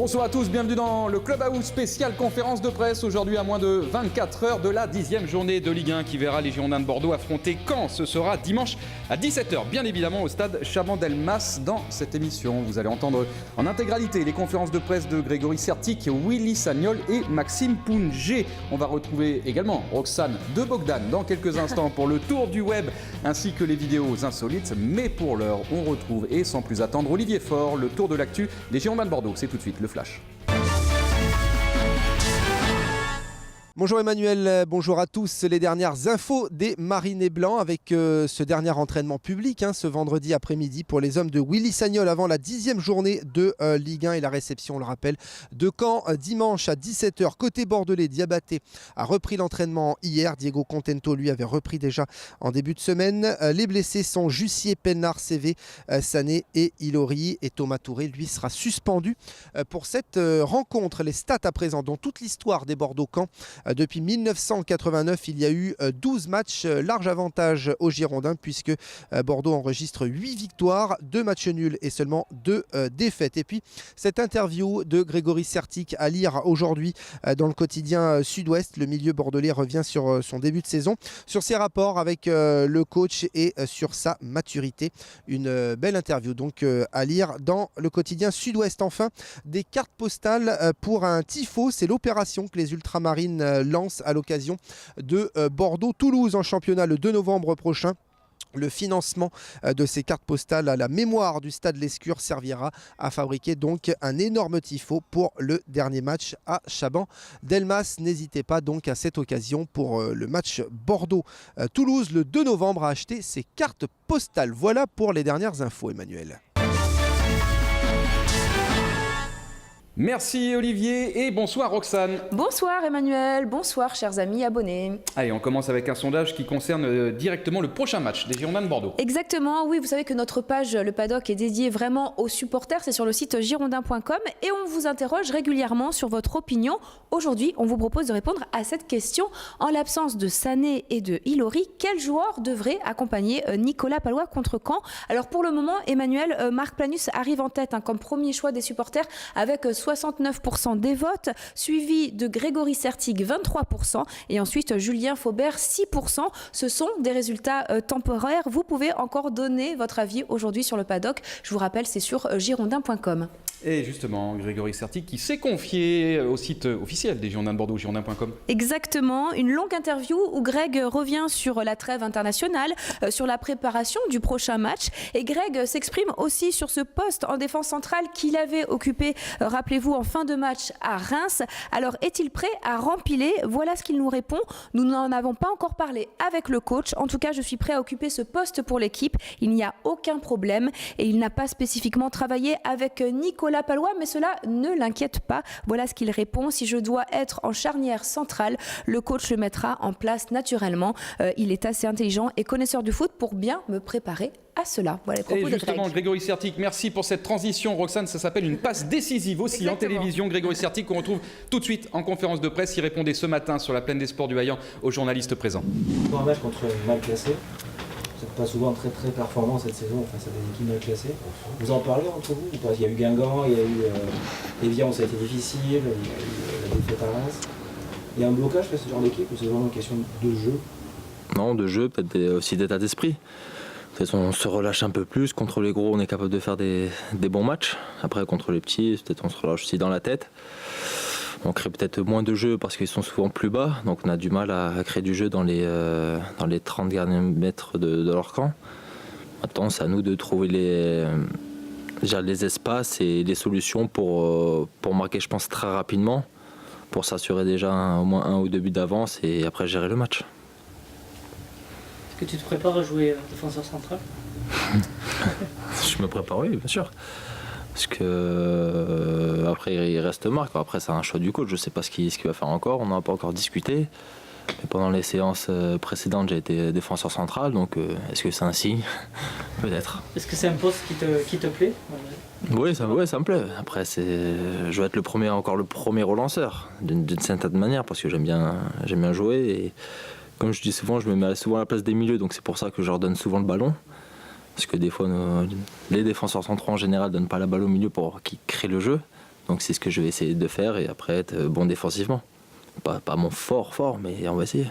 Bonsoir à tous, bienvenue dans le Clubhouse spécial conférence de presse. Aujourd'hui à moins de 24 heures de la 10e journée de Ligue 1 qui verra les Girondins de Bordeaux affronter Caen. Ce sera dimanche à 17h, bien évidemment au stade Chaban-Delmas. Dans cette émission, vous allez entendre en intégralité les conférences de presse de Grégory Sertic, Willy Sagnol et Maxime Poungé. On va retrouver également Roxane de Bogdan dans quelques instants pour le tour du web ainsi que les vidéos insolites. Mais pour l'heure, on retrouve et sans plus attendre Olivier Faure, le tour de l'actu des Girondins de Bordeaux. C'est tout de suite le Flash. Bonjour Emmanuel, bonjour à tous. Les dernières infos des Marinés Blancs avec ce dernier entraînement public ce vendredi après-midi pour les hommes de Willy Sagnol avant la 10e journée de Ligue 1 et la réception, on le rappelle, de Caen dimanche à 17h. Côté bordelais, Diabaté a repris l'entraînement hier. Diego Contento, lui, avait repris déjà en début de semaine. Les blessés sont Jussier, Pennard, CV, Sané et Ilori. Et Thomas Touré, lui, sera suspendu pour cette rencontre. Les stats à présent, dont toute l'histoire des Bordeaux-Caen. Depuis 1989, il y a eu 12 matchs, large avantage aux Girondins puisque Bordeaux enregistre 8 victoires, 2 matchs nuls et seulement 2 défaites. Et puis cette interview de Grégory Sertic à lire aujourd'hui dans le quotidien Sud-Ouest. Le milieu bordelais revient sur son début de saison, sur ses rapports avec le coach et sur sa maturité. Une belle interview donc à lire dans le quotidien Sud-Ouest. Enfin, des cartes postales pour un tifo. C'est l'opération que les Ultramarines lance à l'occasion de Bordeaux-Toulouse en championnat le 2 novembre prochain. Le financement de ces cartes postales à la mémoire du stade Lescure servira à fabriquer donc un énorme tifo pour le dernier match à Chaban-Delmas. N'hésitez pas donc à cette occasion pour le match Bordeaux-Toulouse le 2 novembre à acheter ces cartes postales. Voilà pour les dernières infos, Emmanuel. Merci Olivier et bonsoir Roxane. Bonsoir Emmanuel, bonsoir chers amis abonnés. Allez, on commence avec un sondage qui concerne directement le prochain match des Girondins de Bordeaux. Exactement, oui, vous savez que notre page Le Paddock est dédiée vraiment aux supporters, c'est sur le site girondin.com et on vous interroge régulièrement sur votre opinion. Aujourd'hui, on vous propose de répondre à cette question. En l'absence de Sané et de Ilori, quel joueur devrait accompagner Nicolas Pallois contre Caen? Alors pour le moment, Emmanuel, Marc Planus arrive en tête comme premier choix des supporters avec 69% des votes, suivi de Grégory Sertic 23% et ensuite Julien Faubert 6%. Ce sont des résultats temporaires. Vous pouvez encore donner votre avis aujourd'hui sur le paddock. Je vous rappelle, c'est sur girondin.com. Et justement, Grégory Sertic qui s'est confié au site officiel des Girondins de Bordeaux, girondin.com. Exactement, une longue interview où Greg revient sur la trêve internationale, sur la préparation du prochain match. Et Greg s'exprime aussi sur ce poste en défense centrale qu'il avait occupé, rappelez-vous, en fin de match à Reims. Alors, est-il prêt à rempiler? Voilà ce qu'il nous répond. Nous n'en avons pas encore parlé avec le coach. En tout cas, je suis prêt à occuper ce poste pour l'équipe. Il n'y a aucun problème. Et il n'a pas spécifiquement travaillé avec Nicolas Pallois, mais cela ne l'inquiète pas. Voilà ce qu'il répond. Si je dois être en charnière centrale, le coach le mettra en place naturellement. Il est assez intelligent et connaisseur du foot pour bien me préparer à cela. Voilà les propos de Greg. Et justement, Grégory Sertic, merci pour cette transition. Roxane, ça s'appelle une passe décisive aussi. Exactement. En télévision. Grégory Sertic qu'on retrouve tout de suite en conférence de presse. Il répondait ce matin sur la plaine des sports du Haillan aux journalistes présents. Pour un match contre mal classé, vous n'êtes pas souvent très performant cette saison face à des équipes mal classées. Vous en parlez entre vous? Il y a eu Guingamp, il y a eu Evian, ça a été difficile, il y a eu la défaite à Reims. Il y a un blocage face à ce genre d'équipe ou c'est vraiment une question de jeu? Non, de jeu, peut-être aussi d'état d'esprit. Peut-être on se relâche un peu plus. Contre les gros, on est capable de faire des bons matchs. Après, contre les petits, peut-être on se relâche aussi dans la tête. On crée peut-être moins de jeux parce qu'ils sont souvent plus bas. Donc on a du mal à créer du jeu dans les 30 derniers mètres de leur camp. Maintenant, c'est à nous de trouver les espaces et les solutions pour marquer, je pense, très rapidement. Pour s'assurer déjà au moins 1 ou 2 buts d'avance et après gérer le match. Est-ce que tu te prépares à jouer défenseur central? Je me prépare, oui, bien sûr. Parce que après il reste Marc. Après c'est un choix du coach. Je ne sais pas ce qu'il va faire encore. On n'en a pas encore discuté. Mais pendant les séances précédentes, j'ai été défenseur central. Donc est-ce que c'est un signe? Peut-être. Est-ce que c'est un poste qui te plaît? Oui, ça me plaît. Après, je vais être le premier relanceur d'une certaine manière parce que j'aime bien jouer. Et comme je dis souvent, je me mets souvent à la place des milieux. Donc c'est pour ça que je leur donne souvent le ballon. Parce que des fois, les défenseurs centraux en général ne donnent pas la balle au milieu pour qu'ils créent le jeu. Donc c'est ce que je vais essayer de faire et après être bon défensivement. Pas mon fort, mais on va essayer.